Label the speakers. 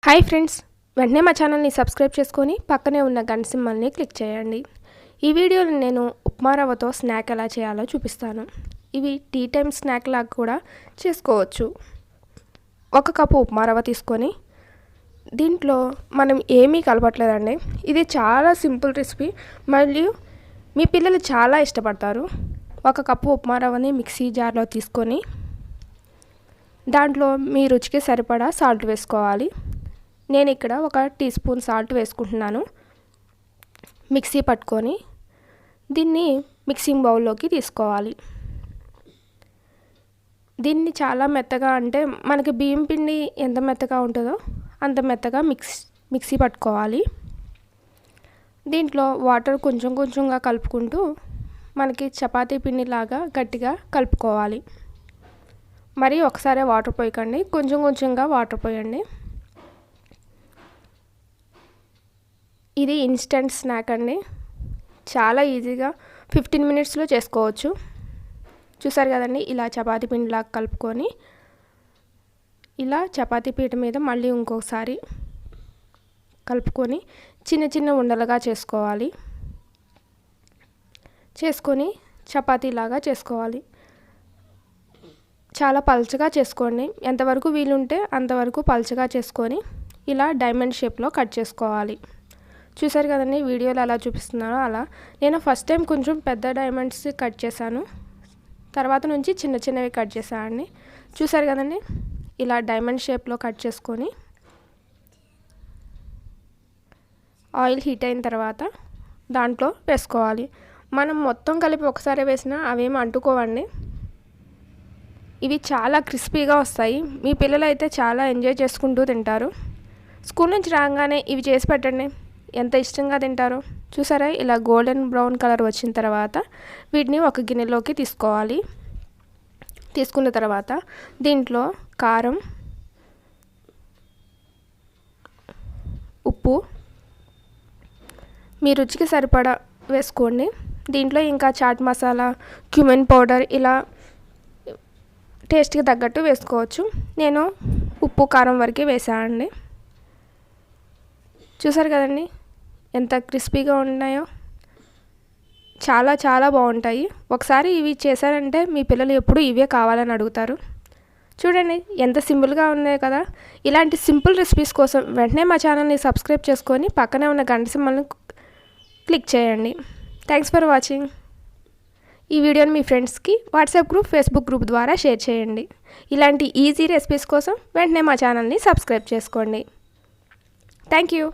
Speaker 1: Hi friends, వెంటనే మా ఛానల్ని సబ్స్క్రైబ్ చేసుకొని పక్కనే ఉన్న గంట సింబల్ని క్లిక్ చేయండి. ఈ వీడియోలో నేను ఉప్మా రవ్వతో స్నాక్ ఎలా చేయాలో చూపిస్తాను. ఇవి టీ టైం స్నాక్ లాగా కూడా చేసుకోవచ్చు. 1 కప్పు ఉప్మా రవ్వ తీసుకొని దీంట్లో మనం ఏమీ కలపట్లేదండి. ఇది చాలా సింపుల్ రెసిపీ మరియు మీ పిల్లలు చాలా ఇష్టపడతారు. 1 కప్పు ఉప్మా రవ్వని మిక్సీ జార్లో తీసుకొని దాంట్లో మీ రుచికి సరిపడా సాల్ట్ వేసుకోవాలి. నేను ఇక్కడ 1 టీ స్పూన్ సాల్ట్ వేసుకుంటున్నాను. మిక్సీ పట్టుకొని దీన్ని మిక్సింగ్ బౌల్లోకి తీసుకోవాలి. దీన్ని చాలా మెత్తగా, అంటే మనకి బియ్యం పిండి ఎంత మెత్తగా ఉంటుందో అంత మెత్తగా మిక్సీ పట్టుకోవాలి. దీంట్లో వాటర్ కొంచెం కొంచెంగా కలుపుకుంటూ మనకి చపాతీ పిండిలాగా గట్టిగా కలుపుకోవాలి. మరి ఒకసారి వాటర్ పోయకండి, కొంచెం కొంచెంగా వాటర్ పోయండి. ఇది ఇన్స్టెంట్ స్నాక్ అండి. చాలా ఈజీగా 15 మినిట్స్లో చేసుకోవచ్చు. చూసారు కదండి, ఇలా చపాతీ పిండిలాగా కలుపుకొని ఇలా చపాతీ పీట మీద మళ్ళీ ఇంకొకసారి కలుపుకొని చిన్న చిన్న ఉండలుగా చేసుకోవాలి. చేసుకొని చపాతీలాగా చేసుకోవాలి. చాలా పల్చగా చేసుకోండి. ఎంతవరకు వీలుంటే అంతవరకు పల్చగా చేసుకొని ఇలా డైమండ్ షేప్లో కట్ చేసుకోవాలి. చూసారు కదండి, వీడియోలో ఎలా చూపిస్తున్నానో అలా. నేను ఫస్ట్ టైం కొంచెం పెద్ద డైమండ్స్ కట్ చేశాను, తర్వాత నుంచి చిన్న చిన్నవి కట్ చేశానండి. చూసారు కదండి, ఇలా డైమండ్ షేప్లో కట్ చేసుకొని ఆయిల్ హీట్ అయిన తర్వాత దాంట్లో వేసుకోవాలి. మనం మొత్తం కలిపి ఒకసారి వేసినా అవేమి అంటుకోవండి. ఇవి చాలా క్రిస్పీగా వస్తాయి. మీ పిల్లలు అయితే చాలా ఎంజాయ్ చేసుకుంటూ తింటారు. స్కూల్ నుంచి రాగానే ఇవి చేసి పెట్టండి, ఎంత ఇష్టంగా తింటారో. చూసారా, ఇలా గోల్డెన్ బ్రౌన్ కలర్ వచ్చిన తర్వాత వీటిని ఒక గిన్నెలోకి తీసుకోవాలి. తీసుకున్న తర్వాత దీంట్లో కారం, ఉప్పు మీ రుచికి సరిపడా వేసుకోండి. దీంట్లో ఇంకా చాట్ మసాలా, క్యూమిన్ పౌడర్ ఇలా టేస్ట్కి తగ్గట్టు వేసుకోవచ్చు. నేను ఉప్పు కారం వరకే వేసానండి. చూసారు కదండి ఎంత క్రిస్పీగా ఉన్నాయో. చాలా చాలా బాగుంటాయి. ఒకసారి ఇవి చేశారంటే మీ పిల్లలు ఎప్పుడు ఇవే కావాలని అడుగుతారు. చూడండి ఎంత సింపుల్గా ఉన్నాయి కదా. ఇలాంటి సింపుల్ రెసిపీస్ కోసం వెంటనే మా ఛానల్ని సబ్స్క్రైబ్ చేసుకొని పక్కనే ఉన్న గంట సింబల్ని క్లిక్ చేయండి. Thanks for watching. ఈ వీడియోని మీ ఫ్రెండ్స్కి వాట్సాప్ గ్రూప్, ఫేస్బుక్ గ్రూప్ ద్వారా షేర్ చేయండి. ఇలాంటి ఈజీ రెసిపీస్ కోసం వెంటనే మా ఛానల్ని సబ్స్క్రైబ్ చేసుకోండి. Thank you.